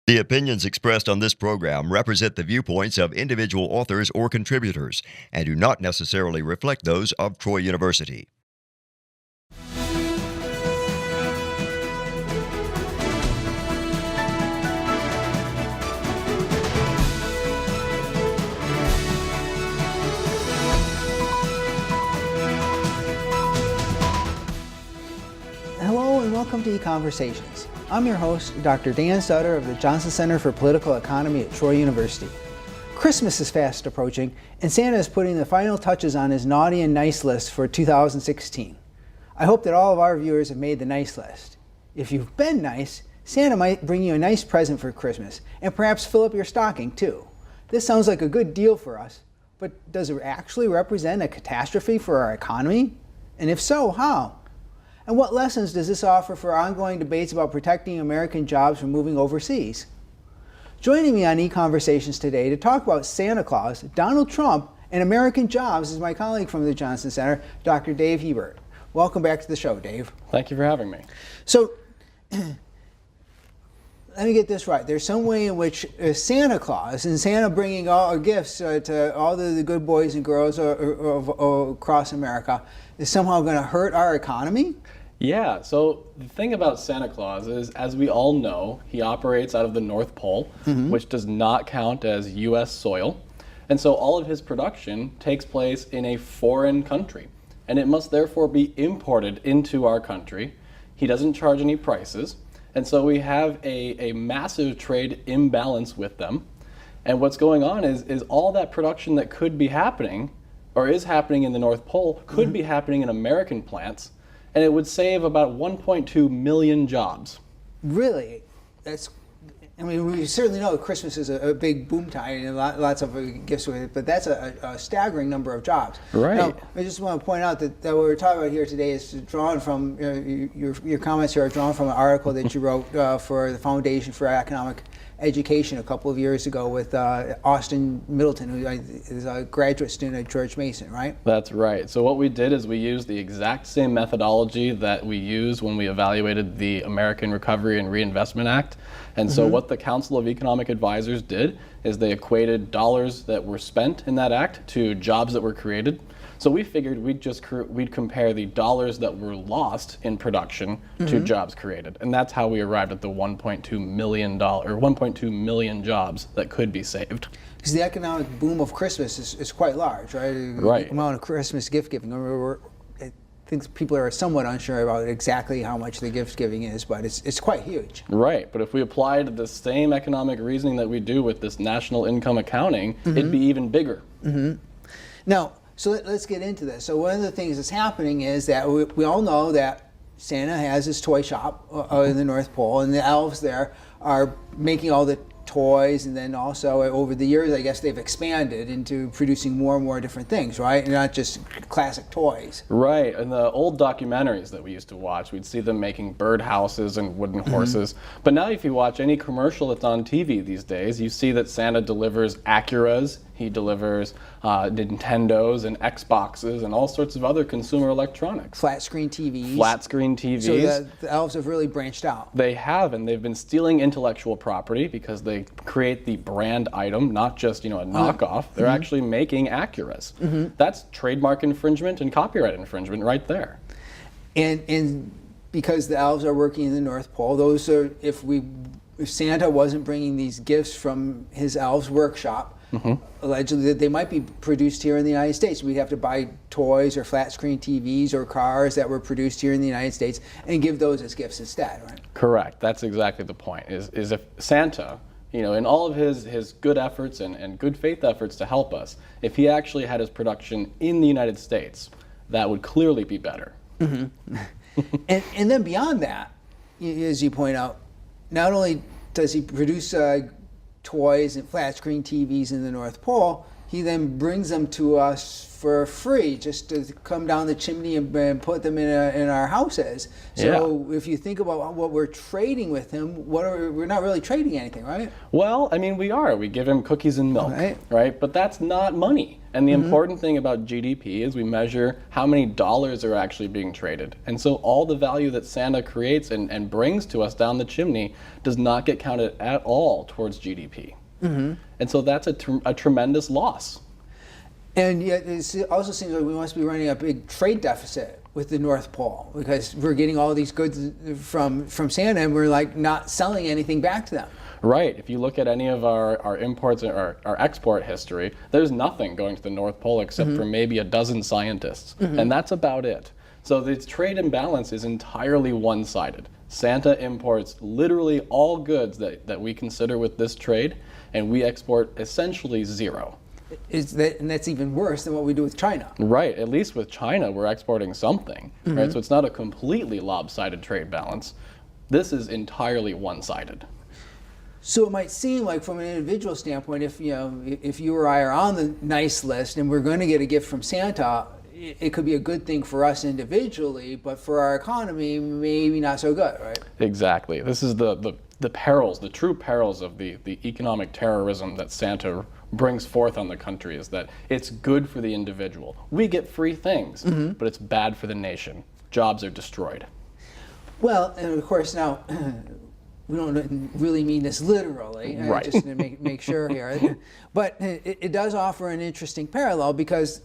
The opinions expressed on this program represent the viewpoints of individual authors or contributors and do not necessarily reflect those of Troy University. Hello and welcome to EconVersations. I'm your host, Dr. Dan Sutter of the Johnson Center for Political Economy at Troy University. Christmas is fast approaching, and Santa is putting the final touches on his naughty and nice list for 2016. I hope that all of our viewers have made the nice list. If you've been nice, Santa might bring you a nice present for Christmas, and perhaps fill up your stocking too. This sounds like a good deal for us, but does it actually represent a catastrophe for our economy? And if so, how? And what lessons does this offer for ongoing debates about protecting American jobs from moving overseas? Joining me on EconVersations today to talk about Santa Claus, Donald Trump, and American jobs is my colleague from the Johnson Center, Dr. Dave Hebert. Welcome back to the show, Dave. Thank you for having me. So, let me get this right. There's some way in which Santa Claus and Santa bringing all gifts to all the good boys and girls across America is somehow going to hurt our economy? Yeah, so the thing about Santa Claus is, as we all know, he operates out of the North Pole, which does not count as U.S. soil. And so all of his production takes place in a foreign country, and it must therefore be imported into our country. He doesn't charge any prices, and so we have a massive trade imbalance with them. And what's going on is all that production that could be happening, or is happening in the North Pole, could be happening in American plants, and it would save about 1.2 million jobs. Really? We certainly know Christmas is a big boom time and lots of gifts with it, but that's a staggering number of jobs. Right. Now, I just want to point out that what we're talking about here today is drawn from, your comments here are drawn from an article that you wrote for the Foundation for Economic Education a couple of years ago with Austin Middleton, who is a graduate student at George Mason, right? That's right. So what we did is we used the exact same methodology that we used when we evaluated the American Recovery and Reinvestment Act. And so what the Council of Economic Advisors did is they equated dollars that were spent in that act to jobs that were created. So we figured we'd compare the dollars that were lost in production to jobs created, and that's how we arrived at the $1.2 million jobs that could be saved. Because the economic boom of Christmas is quite large, right? Right. The amount of Christmas gift giving. I think people are somewhat unsure about exactly how much the gift giving is, but it's quite huge. Right, but if we applied the same economic reasoning that we do with this national income accounting, it'd be even bigger. Now, so let's get into this. So one of the things that's happening is that we all know that Santa has his toy shop in the North Pole, and the elves there are making all the toys, and then also over the years, I guess they've expanded into producing more and more different things, right? And not just classic toys. Right, in the old documentaries that we used to watch, we'd see them making birdhouses and wooden horses. But now if you watch any commercial that's on TV these days, you see that Santa delivers Acuras, he delivers Nintendos and Xboxes and all sorts of other consumer electronics. Flat screen TVs. Flat screen TVs. So the elves have really branched out. They have, and they've been stealing intellectual property because they create the brand item, not just a knockoff. They're actually making Acuras. That's trademark infringement and copyright infringement right there. And because the elves are working in the North Pole, those are if Santa wasn't bringing these gifts from his elves workshop, allegedly they might be produced here in the United States. We'd have to buy toys or flat screen TVs or cars that were produced here in the United States and give those as gifts instead, right? Correct. That's exactly the point. Is if Santa, in all of his good efforts and good faith efforts to help us, if he actually had his production in the United States, that would clearly be better. And then beyond that, as you point out, not only does he produce toys and flat screen TVs in the North Pole, he then brings them to us for free, just to come down the chimney and put them in our houses. So if you think about what we're trading with him, we're not really trading anything, right? Well, I mean, we are. We give him cookies and milk, right? But that's not money. And the important thing about GDP is we measure how many dollars are actually being traded. And so all the value that Santa creates and brings to us down the chimney does not get counted at all towards GDP. And so that's a tremendous loss. And yet it also seems like we must be running a big trade deficit with the North Pole, because we're getting all these goods from Santa and we're like not selling anything back to them. Right. If you look at any of our imports or our export history, there's nothing going to the North Pole except for maybe a dozen scientists. And that's about it. So the trade imbalance is entirely one-sided. Santa imports literally all goods that we consider with this trade, and we export essentially zero. And that's even worse than what we do with China. Right. At least with China, we're exporting something. Right. So it's not a completely lopsided trade balance. This is entirely one-sided. So it might seem like, from an individual standpoint, if you or I are on the nice list and we're going to get a gift from Santa, it could be a good thing for us individually, but for our economy, maybe not so good, right? Exactly. This is the perils, the true perils of the economic terrorism that Santa brings forth on the country, is that it's good for the individual. We get free things, but it's bad for the nation. Jobs are destroyed. Well, and of course now, we don't really mean this literally, right. Just to make sure here. But it does offer an interesting parallel, because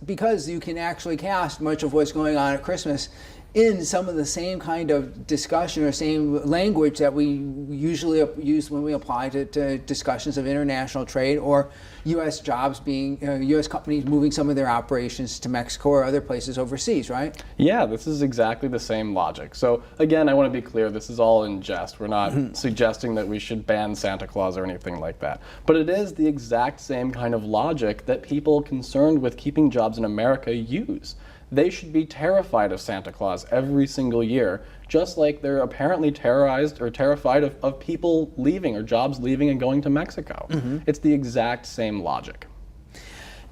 you can actually cast much of what's going on at Christmas in some of the same kind of discussion or same language that we usually use when we apply to discussions of international trade or U.S. jobs being, U.S. companies moving some of their operations to Mexico or other places overseas, right? Yeah, this is exactly the same logic. So again, I want to be clear, this is all in jest. We're not suggesting that we should ban Santa Claus or anything like that. But it is the exact same kind of logic that people concerned with keeping jobs in America use. They should be terrified of Santa Claus every single year, just like they're apparently terrorized or terrified of people leaving or jobs leaving and going to Mexico. It's the exact same logic.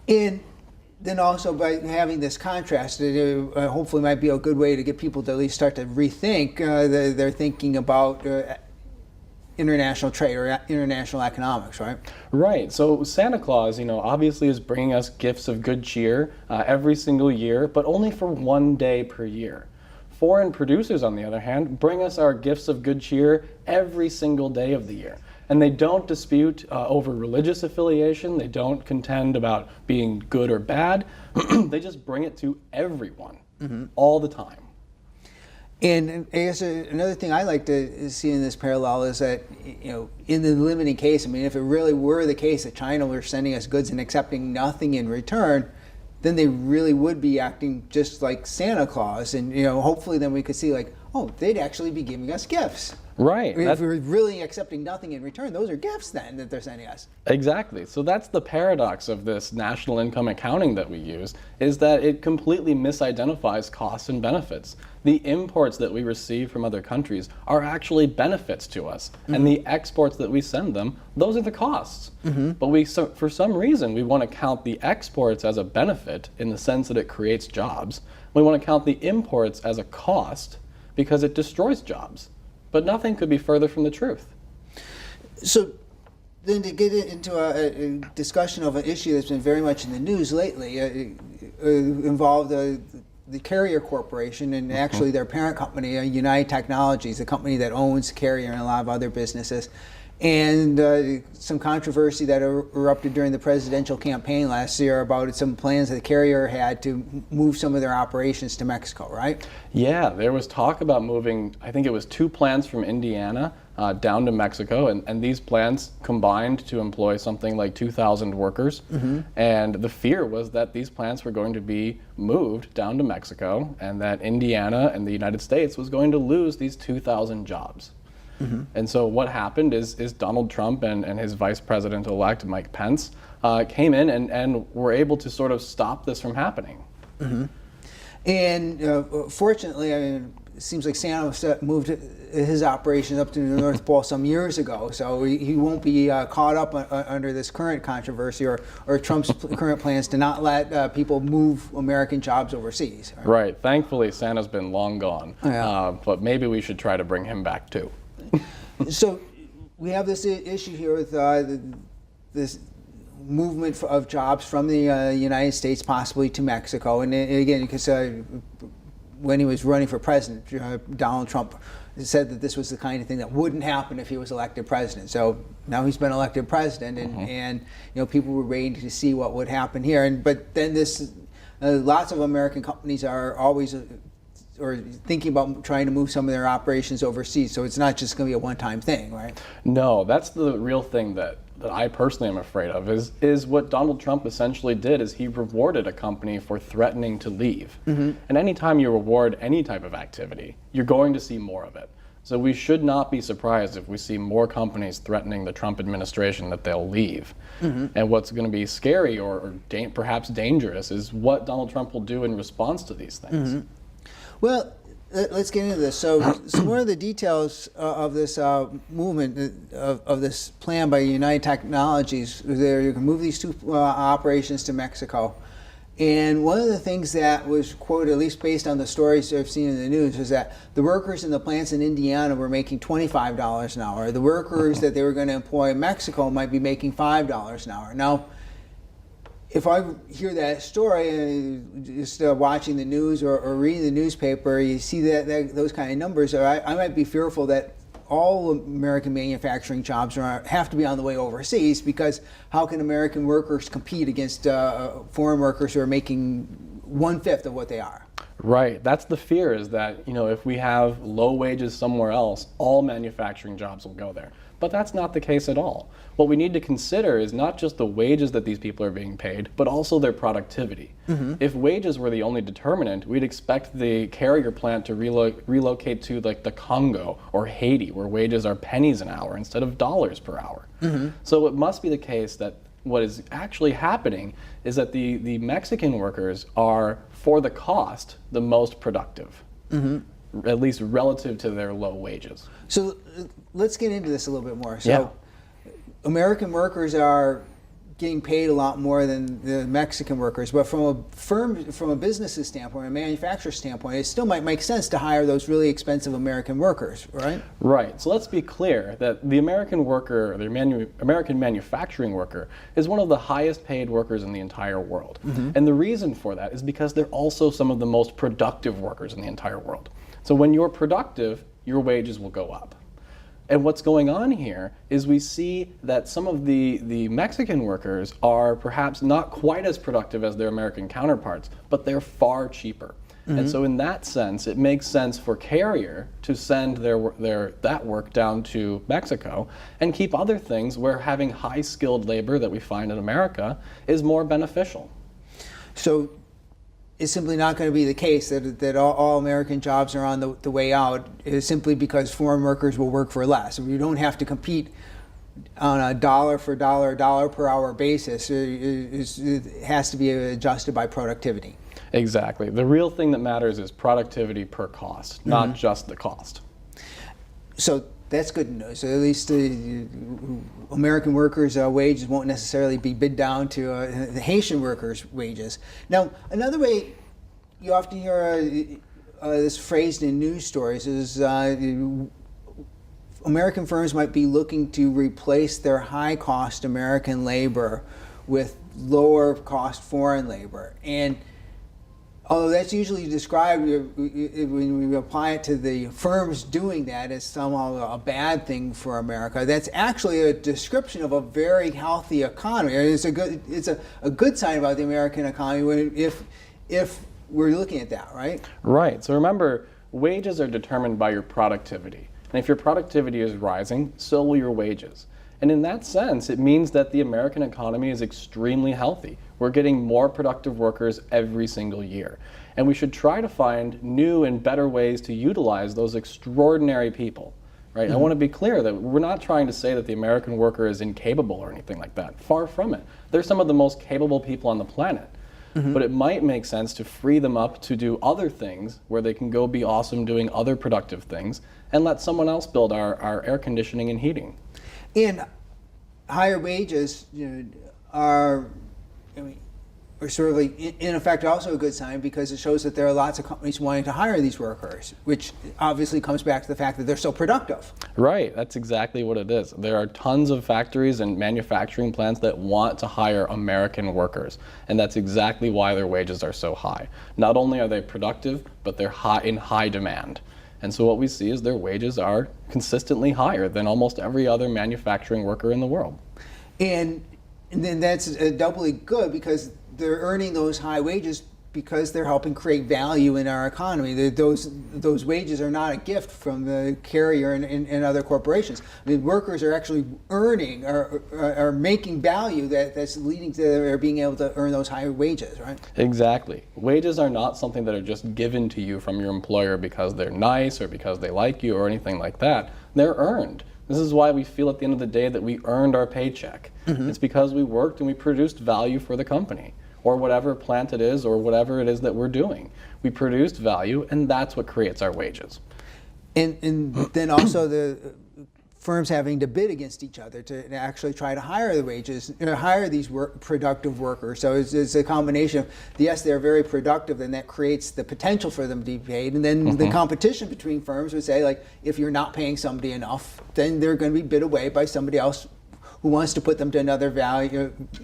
And then also, by having this contrast, it hopefully might be a good way to get people to at least start to rethink their thinking about international trade or international economics, right? Right. So Santa Claus, obviously is bringing us gifts of good cheer every single year, but only for one day per year. Foreign producers, on the other hand, bring us our gifts of good cheer every single day of the year. And they don't dispute over religious affiliation. They don't contend about being good or bad. They just bring it to everyone all the time. And I guess another thing I like to see in this parallel is that, in the limiting case, I mean, if it really were the case that China were sending us goods and accepting nothing in return, then they really would be acting just like Santa Claus. And, hopefully then we could see like, oh, they'd actually be giving us gifts. Right. If we're really accepting nothing in return, those are gifts then that they're sending us. Exactly. So that's the paradox of this national income accounting that we use, is that it completely misidentifies costs and benefits. The imports that we receive from other countries are actually benefits to us, and the exports that we send them, those are the costs. But for some reason, we want to count the exports as a benefit in the sense that it creates jobs. We want to count the imports as a cost because it destroys jobs. But nothing could be further from the truth. So then to get into a discussion of an issue that's been very much in the news lately, involved the Carrier Corporation and actually their parent company, United Technologies, the company that owns Carrier and a lot of other businesses. And some controversy that erupted during the presidential campaign last year about some plans that Carrier had to move some of their operations to Mexico, right? Yeah, there was talk about moving, I think it was 2 plants from Indiana down to Mexico, and these plants combined to employ something like 2,000 workers. And the fear was that these plants were going to be moved down to Mexico, and that Indiana and the United States was going to lose these 2,000 jobs. And so what happened is Donald Trump and his vice president-elect, Mike Pence, came in and were able to sort of stop this from happening. And fortunately, it seems like Santa moved his operations up to the North Pole some years ago, so he won't be caught up under this current controversy or Trump's current plans to not let people move American jobs overseas. Right. Thankfully, Santa's been long gone, but maybe we should try to bring him back too. So we have this issue here with this movement of jobs from the United States possibly to Mexico, and again, because when he was running for president, Donald Trump said that this was the kind of thing that wouldn't happen if he was elected president. So now he's been elected president, and people were waiting to see what would happen here. But then lots of American companies are always or thinking about trying to move some of their operations overseas. So it's not just going to be a one-time thing, right? No, that's the real thing that I personally am afraid of is what Donald Trump essentially did is he rewarded a company for threatening to leave. And anytime you reward any type of activity, you're going to see more of it. So we should not be surprised if we see more companies threatening the Trump administration that they'll leave. And what's going to be scary or perhaps dangerous is what Donald Trump will do in response to these things. Well, let's get into this. So one of the details of this movement, of this plan by United Technologies, there you can move these two operations to Mexico. And one of the things that was quoted, at least based on the stories I've seen in the news, was that the workers in the plants in Indiana were making $25 an hour. The workers that they were going to employ in Mexico might be making $5 an hour. Now, if I hear that story, just watching the news or reading the newspaper, you see that those kind of numbers, I might be fearful that all American manufacturing jobs have to be on the way overseas, because how can American workers compete against foreign workers who are making 1/5 of what they are? Right. That's the fear, is that if we have low wages somewhere else, all manufacturing jobs will go there. But that's not the case at all. What we need to consider is not just the wages that these people are being paid, but also their productivity. If wages were the only determinant, we'd expect the carrier plant to relocate to like the Congo or Haiti, where wages are pennies an hour instead of dollars per hour. So it must be the case that what is actually happening is that the Mexican workers are, for the cost, the most productive. At least relative to their low wages. So let's get into this a little bit more. So American workers are getting paid a lot more than the Mexican workers, but from a business's standpoint, a manufacturer's standpoint, it still might make sense to hire those really expensive American workers, right? Right. So let's be clear that the American worker, or the American manufacturing worker, is one of the highest paid workers in the entire world. And the reason for that is because they're also some of the most productive workers in the entire world. So when you're productive, your wages will go up. And what's going on here is we see that some of the Mexican workers are perhaps not quite as productive as their American counterparts, but they're far cheaper. And so in that sense, it makes sense for carrier to send that work down to Mexico and keep other things where having high skilled labor that we find in America is more beneficial. So it's simply not going to be the case that all American jobs are on the way out, is simply because foreign workers will work for less. You don't have to compete on a dollar for dollar, dollar per hour basis. It has to be adjusted by productivity. Exactly. The real thing that matters is productivity per cost, not just the cost. So that's good news. So at least American workers' wages won't necessarily be bid down to the Haitian workers' wages. Now, another way you often hear this phrased in news stories is American firms might be looking to replace their high-cost American labor with lower-cost foreign labor. And although that's usually described, when we apply it to the firms doing that, as somehow a bad thing for America, that's actually a description of a very healthy economy. It's a good sign about the American economy if we're looking at that, right? Right. So remember, wages are determined by your productivity. And if your productivity is rising, so will your wages. And in that sense, it means that the American economy is extremely healthy. We're getting more productive workers every single year. And we should try to find new and better ways to utilize those extraordinary people, right? I want to be clear that we're not trying to say that the American worker is incapable or anything like that. Far from it. They're some of the most capable people on the planet. but it might make sense to free them up to do other things where they can go be awesome doing other productive things and let someone else build our air conditioning and heating. And higher wages are sort of like, in effect, also a good sign because it shows that there are lots of companies wanting to hire these workers, which obviously comes back to the fact that they're so productive. Right, that's exactly what it is. There are tons of factories and manufacturing plants that want to hire American workers, and that's exactly why their wages are so high. Not only are they productive, but they're in high demand. And so what we see is their wages are consistently higher than almost every other manufacturing worker in the world. And then that's doubly good because they're earning those high wages because they're helping create value in our economy. Those wages are not a gift from the carrier and other corporations. I mean, workers are actually earning, are making value that's leading to their being able to earn those higher wages, right? Exactly. Wages are not something that are just given to you from your employer because they're nice or because they like you or anything like that. They're earned. This is why we feel at the end of the day that we earned our paycheck. It's because we worked and we produced value for the company, or whatever plant it is, or whatever it is that we're doing. We produced value, and that's what creates our wages. And then also the firms having to bid against each other to actually try to hire the wages, hire these productive workers. So it's a combination of, yes, they're very productive, and that creates the potential for them to be paid. And then the competition between firms would say, like, if you're not paying somebody enough, then they're going to be bid away by somebody else who wants to put them to another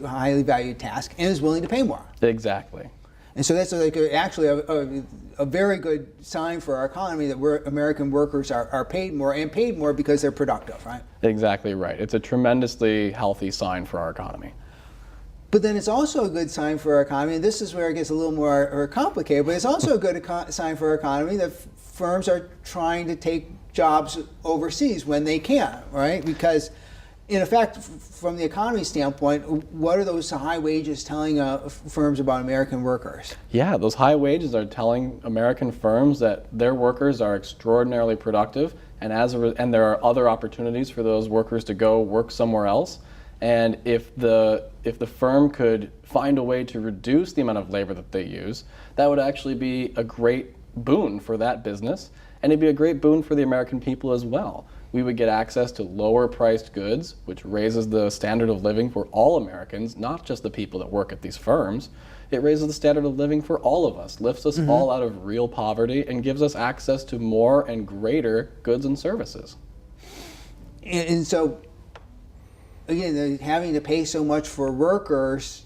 highly valued task and is willing to pay more. Exactly. And so that's like actually a very good sign for our economy that American workers are paid more, and paid more because they're productive, right? Exactly right. It's a tremendously healthy sign for our economy. But then it's also a good sign for our economy, and this is where it gets a little more complicated, but it's also a good sign for our economy that firms are trying to take jobs overseas when they can, right? Because in effect, from the economy standpoint, what are those high wages telling firms about American workers? Yeah, those high wages are telling American firms that their workers are extraordinarily productive, and and there are other opportunities for those workers to go work somewhere else. And if the firm could find a way to reduce the amount of labor that they use, that would actually be a great boon for that business, and it'd be a great boon for the American people as well. We would get access to lower priced goods, which raises the standard of living for all Americans, not just the people that work at these firms. It raises the standard of living for all of us, lifts us all out of real poverty, and gives us access to more and greater goods and services. And so, again, having to pay so much for workers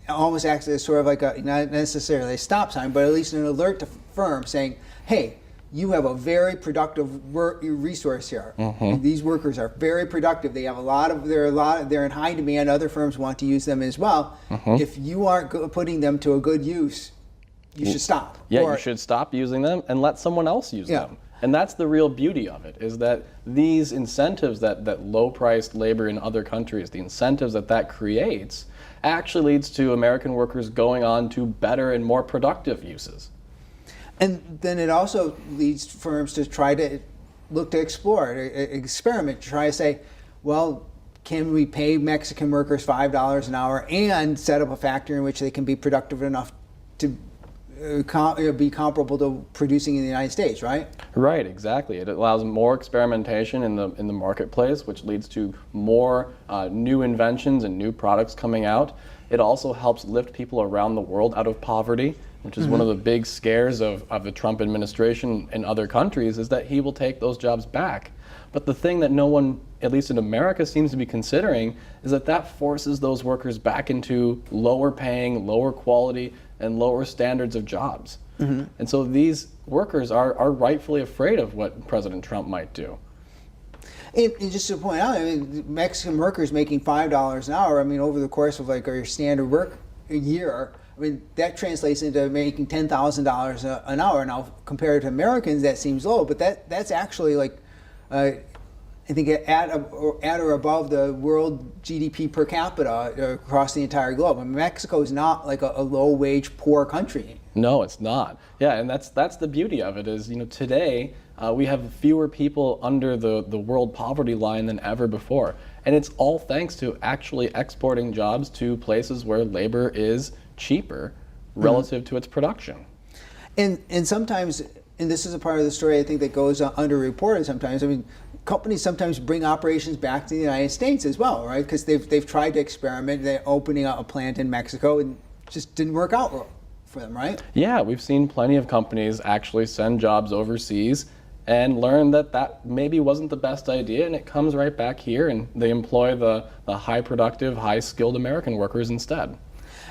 almost acts as sort of like not necessarily a stop sign, but at least an alert to firms saying, hey, you have a very productive resource here. These workers are very productive. They have they're in high demand. Other firms want to use them as well. If you aren't putting them to a good use, you should stop. Yeah, you should stop using them and let someone else use them. And that's the real beauty of it, is that these incentives that low-priced labor in other countries, the incentives that creates, actually leads to American workers going on to better and more productive uses. And then it also leads firms to try to look to explore, experiment, to try to say, well, can we pay Mexican workers $5 an hour and set up a factory in which they can be productive enough to be comparable to producing in the United States, right? Right, exactly. It allows more experimentation in the marketplace, which leads to more new inventions and new products coming out. It also helps lift people around the world out of poverty, which is one of the big scares of the Trump administration in other countries, is that he will take those jobs back. But the thing that no one, at least in America, seems to be considering is that forces those workers back into lower paying, lower quality, and lower standards of jobs. And so these workers are rightfully afraid of what President Trump might do. And just to point out, I mean, Mexican workers making $5 an hour, I mean, over the course of like your standard work year, I mean, that translates into making $10,000 an hour. Now, compared to Americans, that seems low, but that's actually like, I think at or above the world GDP per capita across the entire globe. I mean, Mexico is not like a low-wage, poor country. No, it's not. Yeah, and that's the beauty of it is, today we have fewer people under the world poverty line than ever before. And it's all thanks to actually exporting jobs to places where labor is cheaper relative to its production. And sometimes, and this is a part of the story I think that goes underreported sometimes. I mean, companies sometimes bring operations back to the United States as well, right? Because they've tried to experiment. They're opening up a plant in Mexico and just didn't work out for them, right? Yeah, we've seen plenty of companies actually send jobs overseas and learn that maybe wasn't the best idea, and it comes right back here, and they employ the high productive, high skilled American workers instead.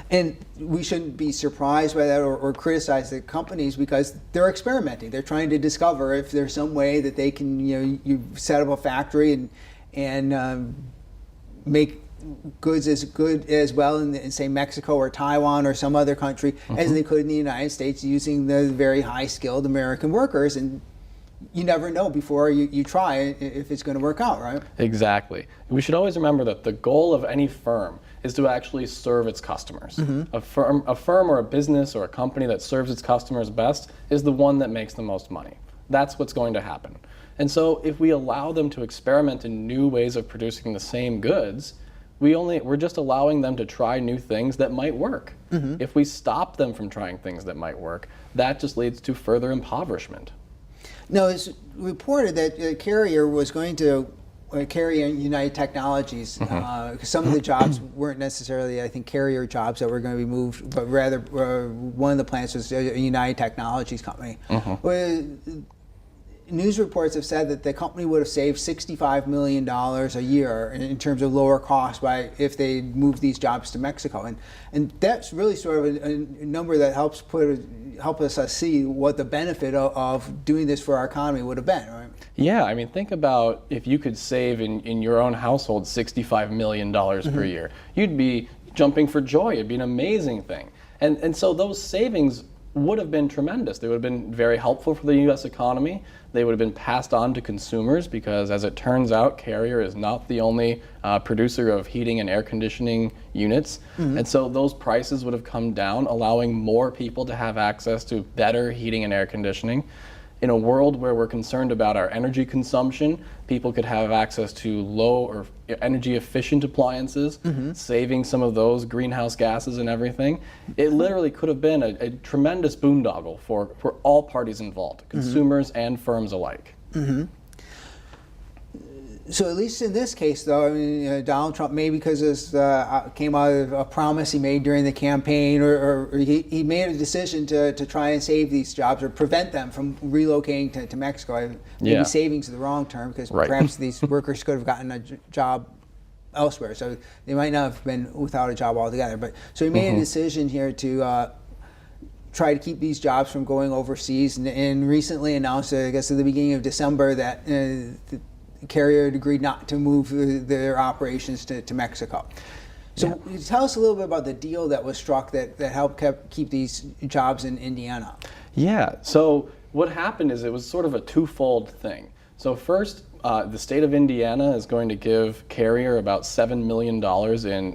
And we shouldn't be surprised by that or criticize the companies, because they're experimenting. They're trying to discover if there's some way that they can, you set up a factory and make goods as good as well in say Mexico or Taiwan or some other country as they could in the United States, using the very high skilled American workers. And you never know before you try if it's going to work out, right? Exactly. We should always remember that the goal of any firm is to actually serve its customers. A firm or a business or a company that serves its customers best is the one that makes the most money. That's what's going to happen. And so if we allow them to experiment in new ways of producing the same goods, we're just allowing them to try new things that might work. If we stop them from trying things that might work, that just leads to further impoverishment. No, it's reported that Carrier was going to carry United Technologies. Some of the jobs weren't necessarily, I think, Carrier jobs that were going to be moved, but rather one of the plants was a United Technologies company. News reports have said that the company would have saved $65 million a year in terms of lower costs if they moved these jobs to Mexico, and that's really sort of a number that helps us see what the benefit of doing this for our economy would have been, right? Yeah, I mean, think about if you could save in your own household $65 million per year. You'd be jumping for joy. It'd be an amazing thing. And so those savings would have been tremendous. They would have been very helpful for the U.S. economy. They would have been passed on to consumers because, as it turns out, Carrier is not the only producer of heating and air conditioning units. And so those prices would have come down, allowing more people to have access to better heating and air conditioning. In a world where we're concerned about our energy consumption, people could have access to low or energy efficient appliances, saving some of those greenhouse gases and everything. It literally could have been a tremendous boondoggle for all parties involved, consumers and firms alike. So at least in this case, though, I mean, Donald Trump, maybe because this came out of a promise he made during the campaign, or he made a decision to try and save these jobs or prevent them from relocating to Mexico. Maybe savings is the wrong term, because perhaps these workers could have gotten a job elsewhere, so they might not have been without a job altogether. But so he made a decision here to try to keep these jobs from going overseas, and recently announced, I guess at the beginning of December, that Carrier had agreed not to move their operations to Mexico. So tell us a little bit about the deal that was struck that helped keep these jobs in Indiana. Yeah, so what happened is it was sort of a twofold thing. So first, the state of Indiana is going to give Carrier about $7 million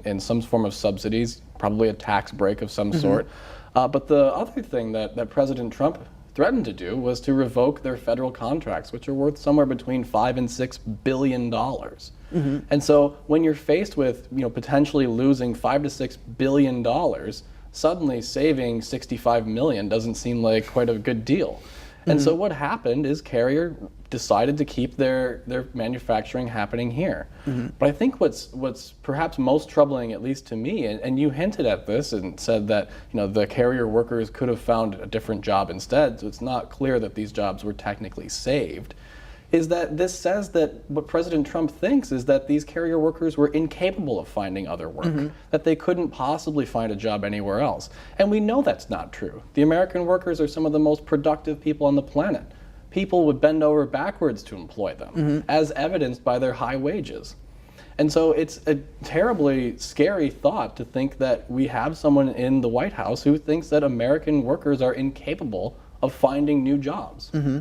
in some form of subsidies, probably a tax break of some sort. But the other thing that President Trump threatened to do was to revoke their federal contracts, which are worth somewhere between $5 and $6 billion. And so when you're faced with potentially losing $5 to $6 billion, suddenly saving $65 million doesn't seem like quite a good deal. And so what happened is Carrier decided to keep their manufacturing happening here. But I think what's perhaps most troubling, at least to me, and you hinted at this and said that the Carrier workers could have found a different job instead, so it's not clear that these jobs were technically saved, is that this says that what President Trump thinks is that these Carrier workers were incapable of finding other work, that they couldn't possibly find a job anywhere else. And we know that's not true. The American workers are some of the most productive people on the planet. People would bend over backwards to employ them, as evidenced by their high wages. And so it's a terribly scary thought to think that we have someone in the White House who thinks that American workers are incapable of finding new jobs. Yeah,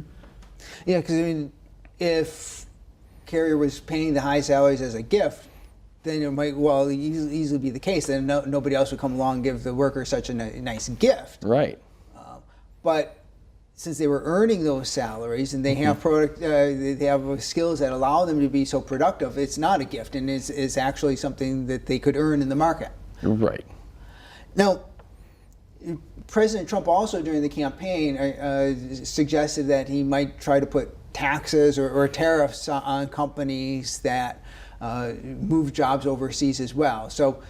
because I mean, if Carrier was paying the high salaries as a gift, then it might easily be the case. Then nobody else would come along and give the workers such a nice gift. Right. But since they were earning those salaries and they have they have skills that allow them to be so productive, it's not a gift, and it's actually something that they could earn in the market. Right. Now, President Trump also during the campaign suggested that he might try to put taxes or tariffs on companies that move jobs overseas as well. So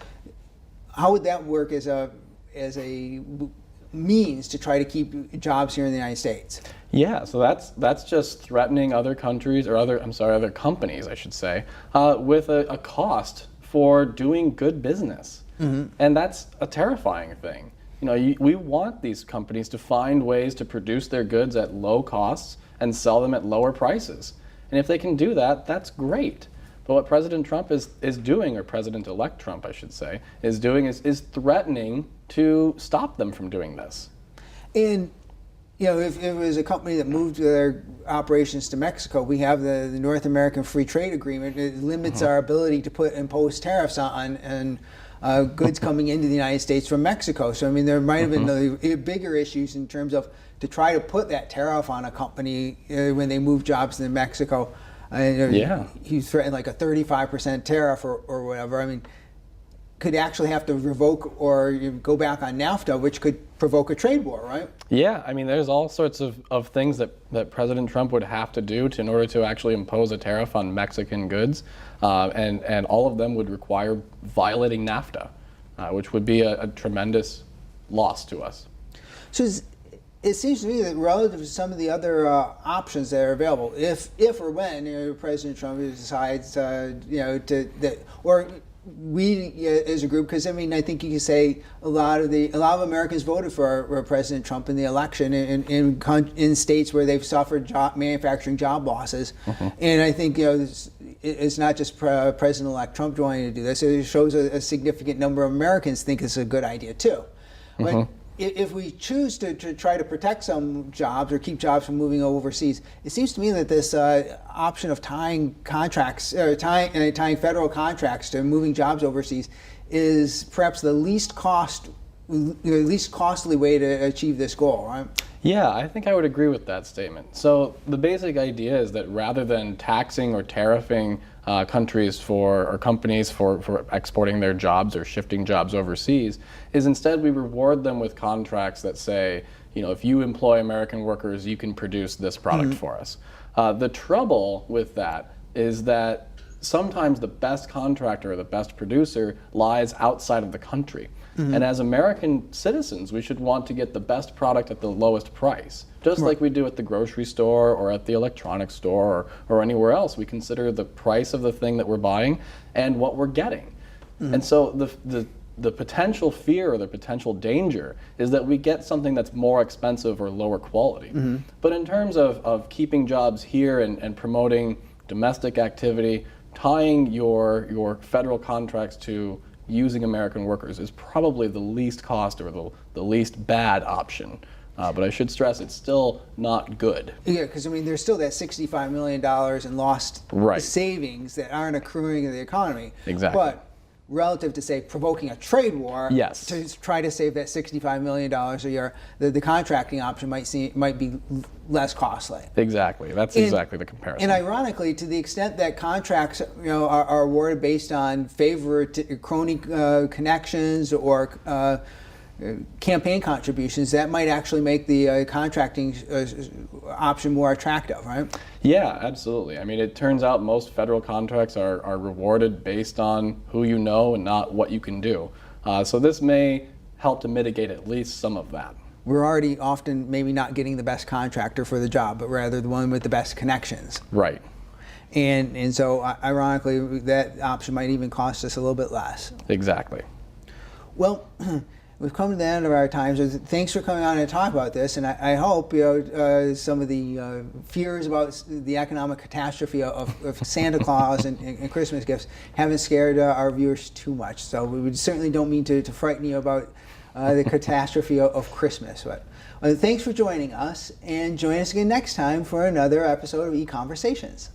how would that work as a means to try to keep jobs here in the United States? Yeah, so that's just threatening other countries or other companies, I should say, with a cost for doing good business. And that's a terrifying thing. We want these companies to find ways to produce their goods at low costs and sell them at lower prices. And if they can do that, that's great. But what President Trump is doing, or President-elect Trump, I should say, is doing is threatening to stop them from doing this. And if it was a company that moved their operations to Mexico, we have the North American Free Trade Agreement. It limits our ability to impose tariffs on goods coming into the United States from Mexico. So, I mean, there might have been bigger issues in terms of to try to put that tariff on a company when they move jobs to Mexico. He threatened like a 35% tariff or whatever. I mean, could actually have to revoke or go back on NAFTA, which could provoke a trade war, right? Yeah, I mean, there's all sorts of things that President Trump would have to do in order to actually impose a tariff on Mexican goods, and all of them would require violating NAFTA, which would be a tremendous loss to us. So it seems to me that relative to some of the other options that are available, if or when President Trump decides, we as a group, because I mean, I think you could say a lot of Americans voted for President Trump in the election in states where they've suffered manufacturing job losses, and I think it's not just President-elect Trump wanting to do this. It shows a significant number of Americans think it's a good idea too. But if we choose to try to protect some jobs or keep jobs from moving overseas, it seems to me that this option of tying contracts, tying federal contracts to moving jobs overseas, is perhaps the least costly way to achieve this goal, right? Yeah, I think I would agree with that statement. So the basic idea is that rather than taxing or tariffing countries or companies for exporting their jobs or shifting jobs overseas, is instead we reward them with contracts that say, if you employ American workers, you can produce this product for us. The trouble with that is that sometimes the best contractor or the best producer lies outside of the country. And as American citizens, we should want to get the best product at the lowest price. Just like we do at the grocery store or at the electronics store or anywhere else. We consider the price of the thing that we're buying and what we're getting. And so the potential fear or the potential danger is that we get something that's more expensive or lower quality. But in terms of keeping jobs here and promoting domestic activity, tying your federal contracts to using American workers is probably the least cost or the least bad option. But I should stress it's still not good. Yeah, because I mean, there's still that $65 million in lost savings that aren't accruing in the economy. Exactly. But relative to, say, provoking a trade war, to try to save that $65 million a year, the contracting option might be less costly. Exactly. That's exactly the comparison. And ironically, to the extent that contracts are awarded based on crony connections or campaign contributions, that might actually make the contracting option more attractive, right? Yeah, absolutely. I mean, it turns out most federal contracts are rewarded based on who you know and not what you can do. So this may help to mitigate at least some of that. We're already often maybe not getting the best contractor for the job, but rather the one with the best connections. Right. And so ironically, that option might even cost us a little bit less. Exactly. Well, we've come to the end of our time, so thanks for coming on and talk about this. And I hope some of the fears about the economic catastrophe of Santa Claus and Christmas gifts haven't scared our viewers too much. So we certainly don't mean to frighten you about the catastrophe of Christmas. But thanks for joining us, and join us again next time for another episode of EconVersations.